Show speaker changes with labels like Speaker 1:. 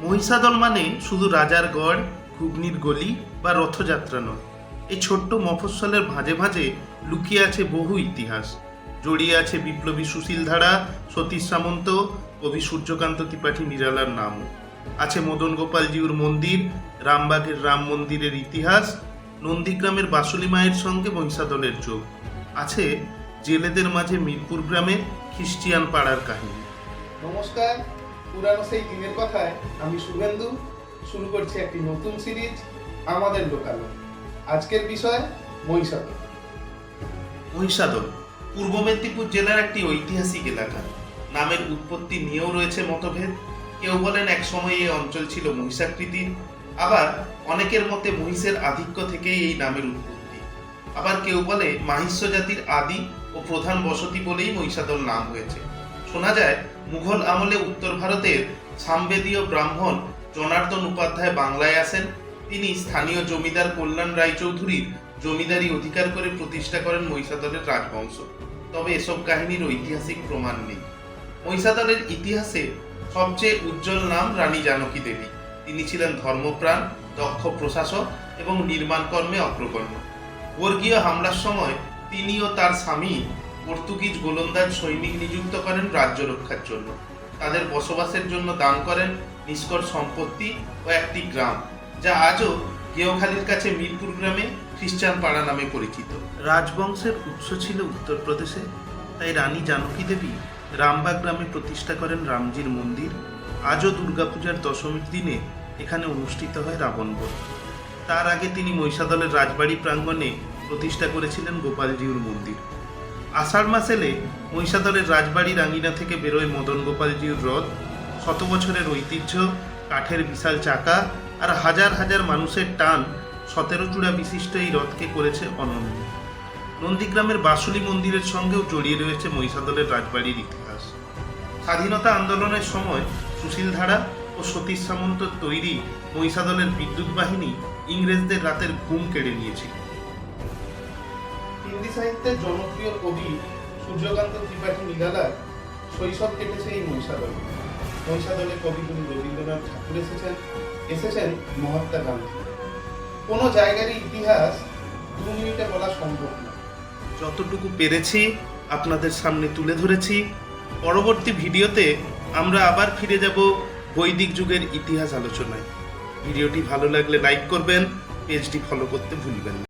Speaker 1: মহিষাদল মানে শুধু রাজার গড়, ঘুগনির গলি বা রথযাত্রা নয়। এই ছোট্ট মফস্বলের ভাঁজে ভাঁজে লুকিয়ে আছে বহু ইতিহাস। জড়িয়ে আছে বিপ্লবী সুশীল ধারা, সতীশ সামন্ত, কবি সূর্যকান্ত ত্রিপাঠী নিরালার নামও। আছে মদন গোপালজিউর মন্দির, রামবাগের রাম মন্দিরের ইতিহাস, নন্দীগ্রামের বাসুলি মায়ের সঙ্গে মহিষাদলের যোগ। আছে জেলেদের মাঝে মিরপুর গ্রামের খ্রিস্টিয়ান পাড়ার কাহিনী।
Speaker 2: নমস্কার, পুরানো সেই দিনের কথায় আমি শুভেন্দু শুরু করছি একটি নতুন সিরিজ, আমাদের লোকালয়। আজকের বিষয় মহিষাদল।
Speaker 1: মহিষাদল পূর্ব মেদিনীপুর জেলার একটি ঐতিহাসিক এলাকা। নামের উৎপত্তি নিয়েও রয়েছে মতভেদ। কেউ বলেন এক সময় এই অঞ্চল ছিল মহিষাকৃতির, আবার অনেকের মতে মহিষের আধিক্য থেকেই এই নামের উৎপত্তি। আবার কেউ বলে মাহিষ্য জাতির আদি ও প্রধান বসতি বলেই মহিষাদল নাম হয়েছে। শোনা যায় মুঘল আমলে উত্তর ভারতের সামবেদীয় ব্রাহ্মণ জনার্দন উপাধ্যায় বাংলায় আসেন। তিনি স্থানীয় জমিদার কল্যাণ রায়চৌধুরীর জমিদারি অধিকার করে প্রতিষ্ঠা করেন মহিষাদলের রাজবংশ। তবে এসব কাহিনীর ঐতিহাসিক প্রমাণ নেই। মহিষাদলের ইতিহাসে সবচেয়ে উজ্জ্বল নাম রানী জানকী দেবী। তিনি ছিলেন ধর্মপ্রাণ, দক্ষ প্রশাসক এবং নির্মাণ কর্মে অগ্রগণ্য। বর্গীয় হামলার সময় তিনি ও তার স্বামী পর্তুগিজ গোলন্দাজ সৈনিক নিযুক্ত করেন রাজ্য রক্ষার জন্য। তাদের বসবাসের জন্য দান করেন নিষ্কর সম্পত্তি ও একটি গ্রাম, যা আজও গেওখালির কাছে মিরপুর গ্রামে খ্রিস্টান পাড়া নামে পরিচিত। রাজবংশের উৎস ছিল উত্তরপ্রদেশে, তাই রানী জানকী দেবী রামবাগ গ্রামে প্রতিষ্ঠা করেন রামজির মন্দির। আজও দুর্গাপূজার দশমীর দিনে এখানে অনুষ্ঠিত হয় রাবণবধ। তার আগে তিনি মহিষাদলের রাজবাড়ি প্রাঙ্গণে প্রতিষ্ঠা করেছিলেন গোপালজিউর মন্দির। আষাঢ় মাস এলে মহিষাদলের রাজবাড়ির আঙিনা থেকে বেরোয় মদন গোপালজিউর রথ। শত বছরের ঐতিহ্য, কাঠের বিশাল চাকা আর হাজার হাজার মানুষের টান 17 চূড়া বিশিষ্ট এই রথকে করেছে অনন্য। নন্দীগ্রামের বাসুলি মন্দিরের সঙ্গেও জড়িয়ে রয়েছে মহিষাদলের রাজবাড়ির ইতিহাস। স্বাধীনতা আন্দোলনের সময় সুশীল ধারা ও সতীশ সামন্তর তৈরি মহিষাদলের বিদ্যুৎ বাহিনী ইংরেজদের রাতের ঘুম কেড়ে নিয়েছিল।
Speaker 2: হিন্দি সাহিত্যের জনপ্রিয় কবি সূর্যকান্ত ত্রিপাঠী নিরালার শৈশব কেটেছে এই মহিষাদলে। মহিষাদলে কবিগুরু রবীন্দ্রনাথ ঠাকুর এসেছেন মহাত্মা গান্ধী। কোনো জায়গারই ইতিহাস 2 মিনিটে বলা সম্ভব না।
Speaker 1: যতটুকু পেরেছি আপনাদের সামনে তুলে ধরেছি। পরবর্তী ভিডিওতে আমরা আবার ফিরে যাব বৈদিক যুগের ইতিহাস আলোচনায়। ভিডিওটি ভালো লাগলে লাইক করবেন, পেজটি ফলো করতে ভুলবেন না।